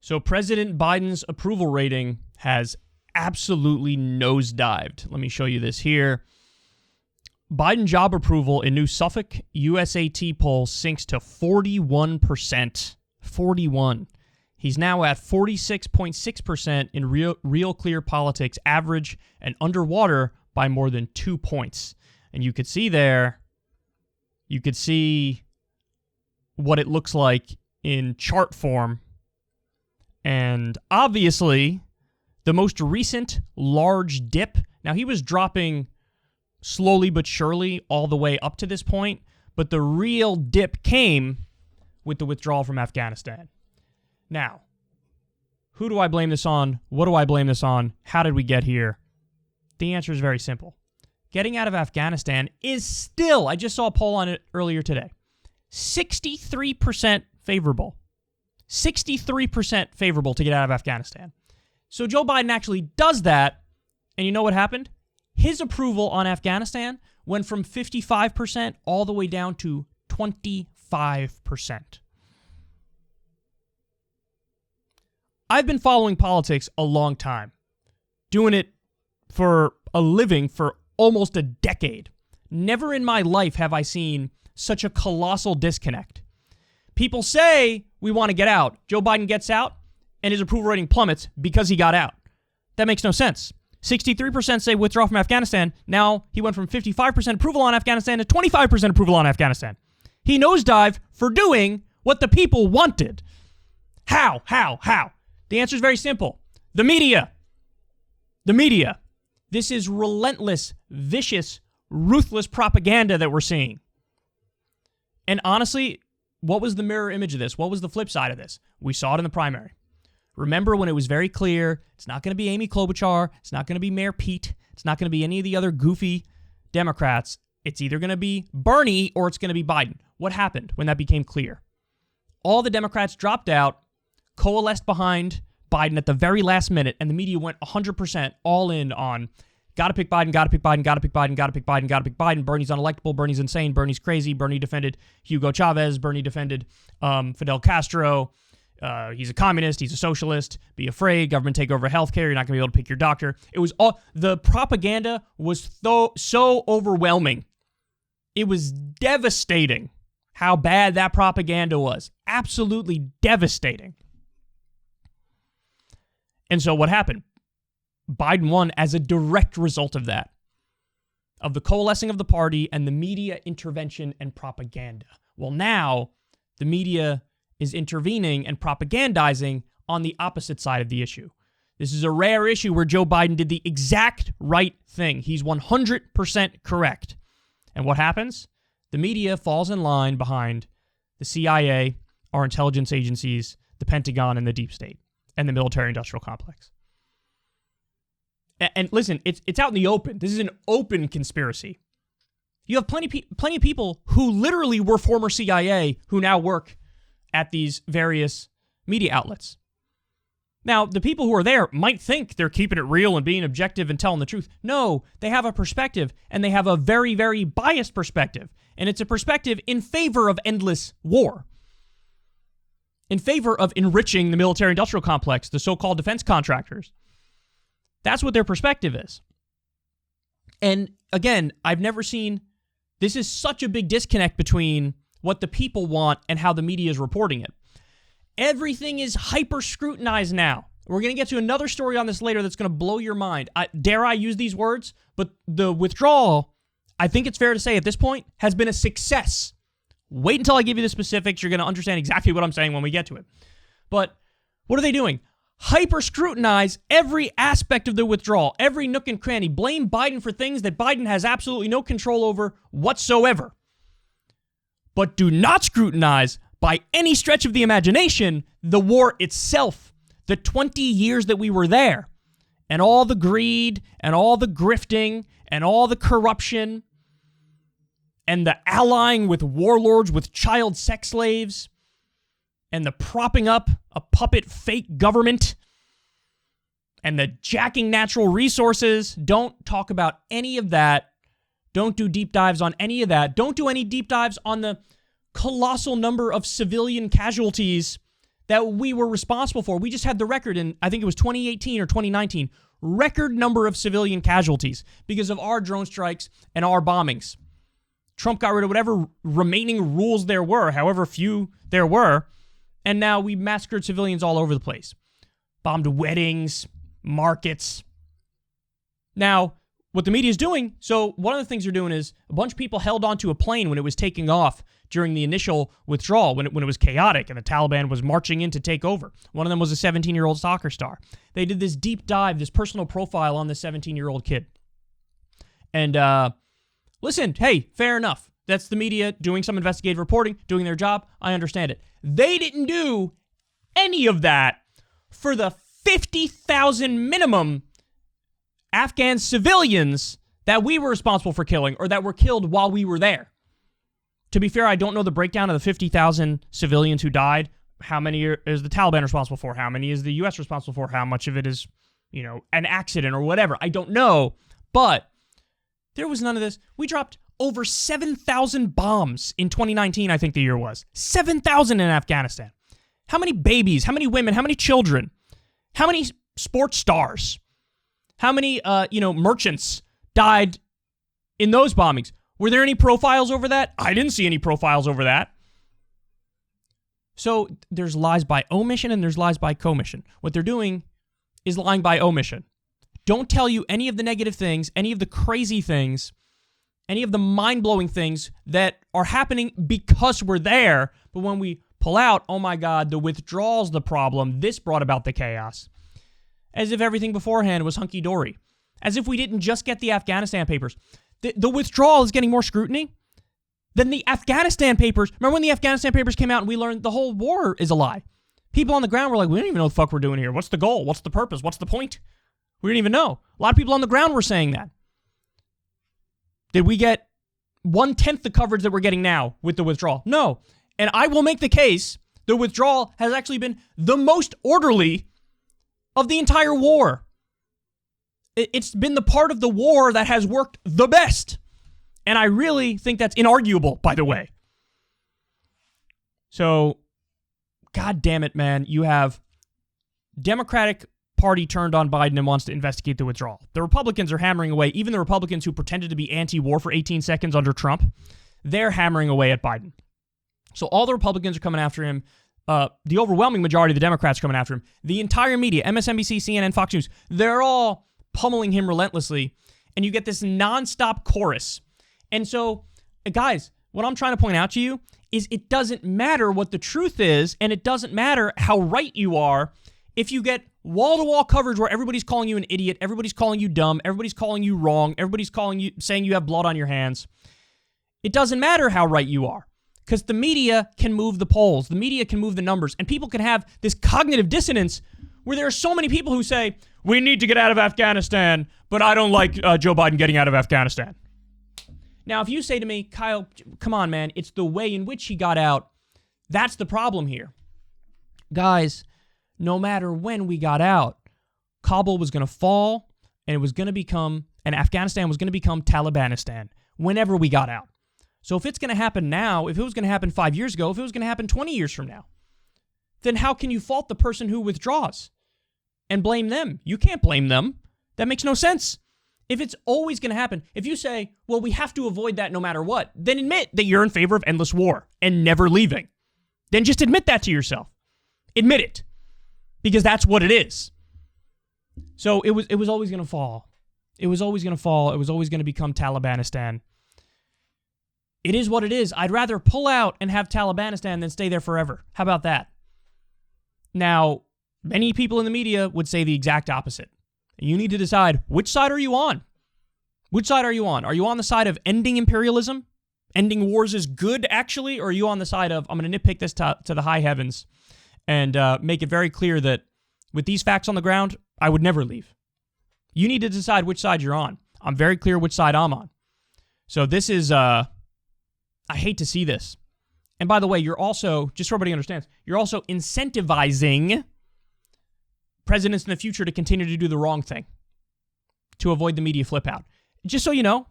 So President Biden's approval rating has absolutely nosedived. Let me show you this here. Biden job approval in new Suffolk USAT poll sinks to 41%. 41. He's now at 46.6% in Real Clear Politics average and underwater by more than 2 points. And you could see there, you could see what it looks like in chart form. And obviously, the most recent large dip, now he was dropping slowly but surely all the way up to this point, but the real dip came with the withdrawal from Afghanistan. Now, who do I blame this on? What do I blame this on? How did we get here? The answer is very simple. Getting out of Afghanistan is still, I just saw a poll on it earlier today, 63% favorable. 63% favorable to get out of Afghanistan. So Joe Biden actually does that, and you know what happened? His approval on Afghanistan went from 55% all the way down to 25%. I've been following politics a long time, doing it for a living for almost a decade. Never in my life have I seen such a colossal disconnect. People say we want to get out. Joe Biden gets out, and his approval rating plummets because he got out. That makes no sense. 63% say withdraw from Afghanistan. Now he went from 55% approval on Afghanistan to 25% approval on Afghanistan. He nosedived for doing what the people wanted. How? The answer is very simple. The media. The media. This is relentless, vicious, ruthless propaganda that we're seeing. And honestly, what was the mirror image of this? What was the flip side of this? We saw it in the primary. Remember when it was very clear, it's not going to be Amy Klobuchar, it's not going to be Mayor Pete, it's not going to be any of the other goofy Democrats. It's either going to be Bernie or it's going to be Biden. What happened when that became clear? All the Democrats dropped out, coalesced behind Biden at the very last minute, and the media went 100% all in on gotta pick Biden, gotta pick Biden, gotta pick Biden, gotta pick Biden, gotta pick Biden. Bernie's unelectable, Bernie's insane, Bernie's crazy. Bernie defended Hugo Chavez, Bernie defended Fidel Castro. He's a communist, he's a socialist, be afraid, government take over healthcare, you're not going to be able to pick your doctor. It was all, the propaganda was so overwhelming. It was devastating how bad that propaganda was. Absolutely devastating. And so what happened? Biden won as a direct result of that, of the coalescing of the party and the media intervention and propaganda. Well, now the media is intervening and propagandizing on the opposite side of the issue. This is a rare issue where Joe Biden did the exact right thing. He's 100% correct. And what happens? The media falls in line behind the CIA, our intelligence agencies, the Pentagon, and the deep state, and the military-industrial complex. And listen, it's out in the open. This is an open conspiracy. You have plenty of people who literally were former CIA who now work at these various media outlets. Now, the people who are there might think they're keeping it real and being objective and telling the truth. No, they have a perspective, and they have a very, very biased perspective. And it's a perspective in favor of endless war, in favor of enriching the military-industrial complex, the so-called defense contractors. That's what their perspective is. And again, I've never seen, this is such a big disconnect between what the people want and how the media is reporting it. Everything is hyper-scrutinized now. We're going to get to another story on this later that's going to blow your mind. Dare I use these words? But the withdrawal, I think it's fair to say at this point, has been a success. Wait until I give you the specifics. You're going to understand exactly what I'm saying when we get to it. But what are they doing? Hyper-scrutinize every aspect of the withdrawal, every nook and cranny. Blame Biden for things that Biden has absolutely no control over whatsoever. But do not scrutinize, by any stretch of the imagination, the war itself, the 20 years that we were there, and all the greed, and all the grifting, and all the corruption, and the allying with warlords with child sex slaves, and the propping up a puppet fake government, and the jacking natural resources. Don't talk about any of that. Don't do deep dives on any of that. Don't do any deep dives on the colossal number of civilian casualties that we were responsible for. We just had the record in, I think it was 2018 or 2019, record number of civilian casualties because of our drone strikes and our bombings. Trump got rid of whatever remaining rules there were, however few there were, and now we massacred civilians all over the place. Bombed weddings, markets. Now, what the media is doing, so one of the things they're doing is a bunch of people held onto a plane when it was taking off during the initial withdrawal, when it was chaotic and the Taliban was marching in to take over. One of them was a 17-year-old soccer star. They did this deep dive, this personal profile on this 17-year-old kid. And listen, hey, fair enough. That's the media doing some investigative reporting, doing their job. I understand it. They didn't do any of that for the 50,000 minimum Afghan civilians that we were responsible for killing or that were killed while we were there. To be fair, I don't know the breakdown of the 50,000 civilians who died. How many is the Taliban responsible for? How many is the U.S. responsible for? How much of it is, an accident or whatever? I don't know. But there was none of this. We dropped over 7,000 bombs in 2019, I think the year was. 7,000 in Afghanistan. How many babies? How many women? How many children? How many sports stars? How many, merchants died in those bombings? Were there any profiles over that? I didn't see any profiles over that. So there's lies by omission and there's lies by commission. What they're doing is lying by omission. Don't tell you any of the negative things, any of the crazy things, any of the mind-blowing things that are happening because we're there. But when we pull out, oh my God, the withdrawal's the problem. This brought about the chaos. As if everything beforehand was hunky-dory. As if we didn't just get the Afghanistan papers. The withdrawal is getting more scrutiny than the Afghanistan papers. Remember when the Afghanistan papers came out and we learned the whole war is a lie? People on the ground were like, we don't even know what the fuck we're doing here. What's the goal? What's the purpose? What's the point? We didn't even know. A lot of people on the ground were saying that. Did we get 1/10 the coverage that we're getting now with the withdrawal? No. And I will make the case the withdrawal has actually been the most orderly of the entire war. It's been the part of the war that has worked the best. And I really think that's inarguable, by the way. So, God damn it, man. You have Democratic Party turned on Biden and wants to investigate the withdrawal. The Republicans are hammering away. Even the Republicans who pretended to be anti-war for 18 seconds under Trump, they're hammering away at Biden. So all the Republicans are coming after him. The overwhelming majority of the Democrats are coming after him. The entire media, MSNBC, CNN, Fox News, they're all pummeling him relentlessly. And you get this nonstop chorus. And so, guys, what I'm trying to point out to you is it doesn't matter what the truth is, and it doesn't matter how right you are if you get wall-to-wall coverage where everybody's calling you an idiot, everybody's calling you dumb, everybody's calling you wrong, everybody's saying you have blood on your hands. It doesn't matter how right you are. Because the media can move the polls. The media can move the numbers. And people can have this cognitive dissonance where there are so many people who say, we need to get out of Afghanistan, but I don't like Joe Biden getting out of Afghanistan. Now, if you say to me, Kyle, come on, man, it's the way in which he got out. That's the problem here. Guys, no matter when we got out, Kabul was going to fall, and it was going to become, and Afghanistan was going to become Talibanistan whenever we got out. So if it's going to happen now, if it was going to happen 5 years ago, if it was going to happen 20 years from now, then how can you fault the person who withdraws and blame them? You can't blame them. That makes no sense. If it's always going to happen, if you say, well, we have to avoid that no matter what, then admit that you're in favor of endless war and never leaving. Then just admit that to yourself. Admit it. Because that's what it is. So it was always going to fall. It was always going to fall. It was always going to become Talibanistan. It is what it is. I'd rather pull out and have Talibanistan than stay there forever. How about that? Now, many people in the media would say the exact opposite. You need to decide, which side are you on? Which side are you on? Are you on the side of ending imperialism? Ending wars is good, actually? Or are you on the side of, I'm going to nitpick this to the high heavens and make it very clear that with these facts on the ground, I would never leave. You need to decide which side you're on. I'm very clear which side I'm on. So this is... I hate to see this. And by the way, you're also, just so everybody understands, you're also incentivizing presidents in the future to continue to do the wrong thing to avoid the media flip out. Just so you know,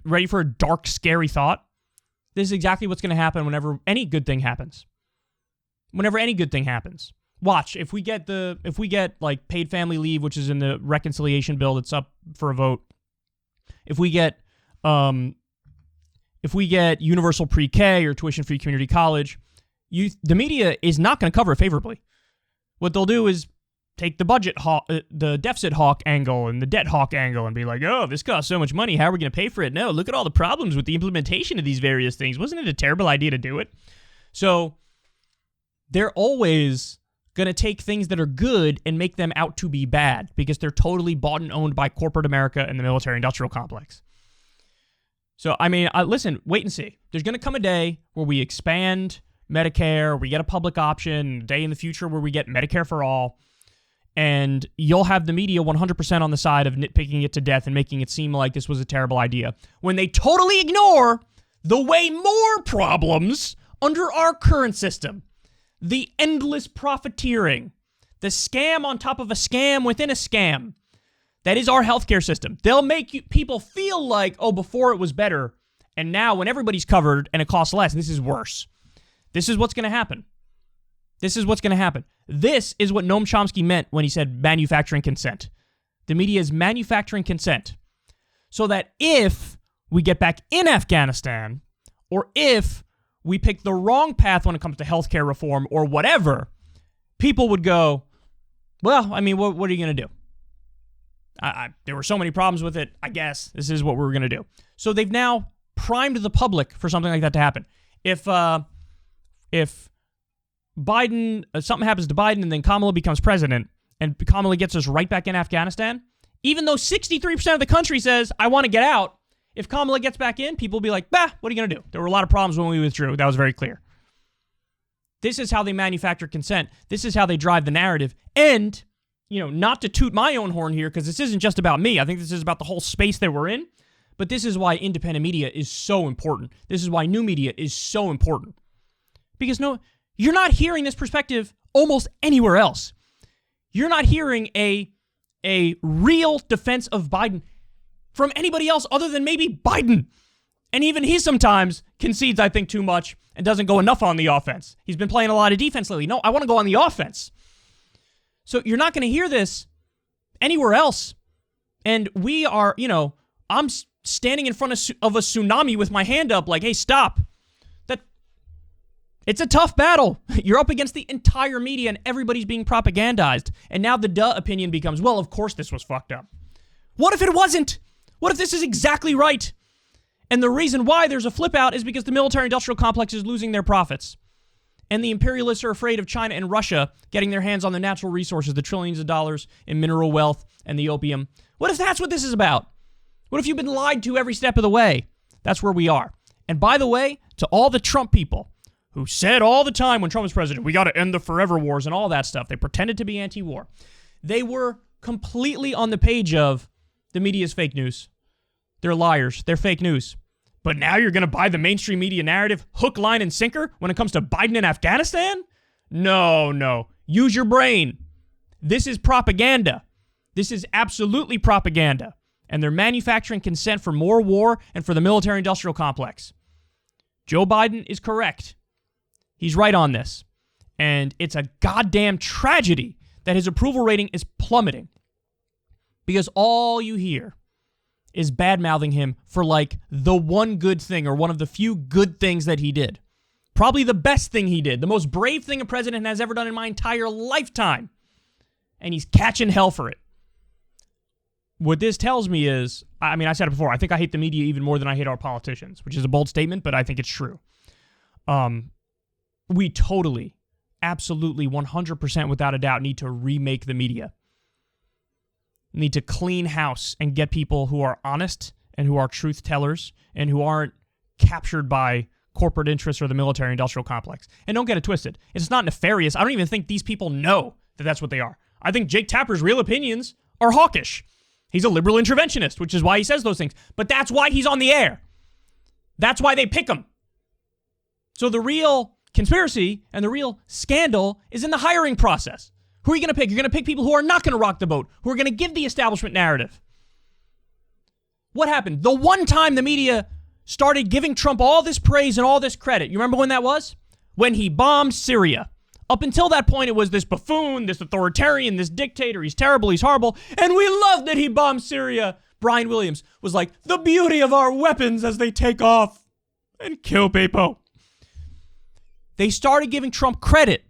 ready for a dark, scary thought? This is exactly what's going to happen whenever any good thing happens. whenever any good thing happens. Watch, if we get like paid family leave, which is in the reconciliation bill that's up for a vote, if we get universal pre-K or tuition-free community college, the media is not going to cover it favorably. What they'll do is take the deficit hawk angle and the debt hawk angle and be like, oh, this costs so much money. How are we going to pay for it? No, look at all the problems with the implementation of these various things. Wasn't it a terrible idea to do it? So they're always going to take things that are good and make them out to be bad because they're totally bought and owned by corporate America and the military-industrial complex. So, I mean, listen, wait and see. There's going to come a day where we expand Medicare, we get a public option, a day in the future where we get Medicare for all, and you'll have the media 100% on the side of nitpicking it to death and making it seem like this was a terrible idea, when they totally ignore the way more problems under our current system. The endless profiteering, the scam on top of a scam within a scam. That is our healthcare system. They'll make people feel like, oh, before it was better, and now when everybody's covered and it costs less, this is worse. This is what's going to happen. This is what's going to happen. This is what Noam Chomsky meant when he said manufacturing consent. The media is manufacturing consent. So that if we get back in Afghanistan, or if we pick the wrong path when it comes to healthcare reform or whatever, people would go, well, I mean, what are you going to do? There were so many problems with it, I guess this is what we're going to do. So they've now primed the public for something like that to happen. If Biden, something happens to Biden and then Kamala becomes president and Kamala gets us right back in Afghanistan, even though 63% of the country says, I want to get out, if Kamala gets back in, people will be like, bah, what are you going to do? There were a lot of problems when we withdrew. That was very clear. This is how they manufacture consent. This is how they drive the narrative. And, not to toot my own horn here, because this isn't just about me. I think this is about the whole space that we're in. But this is why independent media is so important. This is why new media is so important. Because you're not hearing this perspective almost anywhere else. You're not hearing a real defense of Biden from anybody else other than maybe Biden. And even he sometimes concedes, I think, too much and doesn't go enough on the offense. He's been playing a lot of defense lately. No, I want to go on the offense. So you're not going to hear this anywhere else. And we are, I'm standing in front of a tsunami with my hand up like, hey, stop. It's a tough battle. You're up against the entire media and everybody's being propagandized. And now the duh opinion becomes, well, of course this was fucked up. What if it wasn't? What if this is exactly right? And the reason why there's a flip out is because the military-industrial complex is losing their profits. And the imperialists are afraid of China and Russia getting their hands on the natural resources, the trillions of dollars in mineral wealth and the opium. What if that's what this is about? What if you've been lied to every step of the way? That's where we are. And by the way, to all the Trump people who said all the time when Trump was president, we got to end the forever wars and all that stuff. They pretended to be anti-war. They were completely on the page of the media's fake news. They're liars. They're fake news. But now you're going to buy the mainstream media narrative hook, line, and sinker when it comes to Biden and Afghanistan? No. Use your brain. This is propaganda. This is absolutely propaganda. And they're manufacturing consent for more war and for the military-industrial complex. Joe Biden is correct. He's right on this. And it's a goddamn tragedy that his approval rating is plummeting. Because all you hear is bad-mouthing him for like the one good thing or one of the few good things that he did. Probably the best thing he did. The most brave thing a president has ever done in my entire lifetime. And he's catching hell for it. What this tells me is, I mean, I said it before, I think I hate the media even more than I hate our politicians, which is a bold statement, but I think it's true. We totally, absolutely, 100% without a doubt need to remake the media. Need to clean house and get people who are honest and who are truth tellers and who aren't captured by corporate interests or the military-industrial complex. And don't get it twisted. It's not nefarious. I don't even think these people know that that's what they are. I think Jake Tapper's real opinions are hawkish. He's a liberal interventionist, which is why he says those things. But that's why he's on the air. That's why they pick him. So the real conspiracy and the real scandal is in the hiring process. Who are you going to pick? You're going to pick people who are not going to rock the boat, who are going to give the establishment narrative. What happened? The one time the media started giving Trump all this praise and all this credit, you remember when that was? When he bombed Syria. Up until that point, it was this buffoon, this authoritarian, this dictator. He's terrible, he's horrible, and we love that he bombed Syria. Brian Williams was like, the beauty of our weapons as they take off and kill people. They started giving Trump credit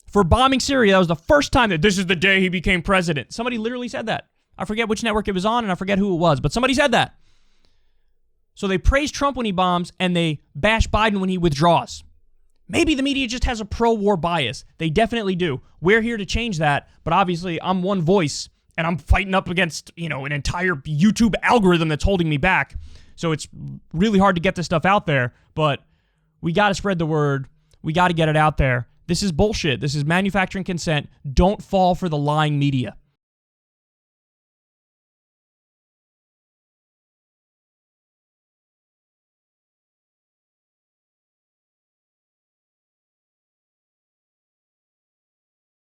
for bombing Syria. That was the first time that this is the day he became president. Somebody literally said that. I forget which network it was on, and I forget who it was, but somebody said that. So they praise Trump when he bombs, and they bash Biden when he withdraws. Maybe the media just has a pro-war bias. They definitely do. We're here to change that, but obviously I'm one voice, and I'm fighting up against, an entire YouTube algorithm that's holding me back. So it's really hard to get this stuff out there, but we got to spread the word. We got to get it out there. This is bullshit. This is manufacturing consent. Don't fall for the lying media.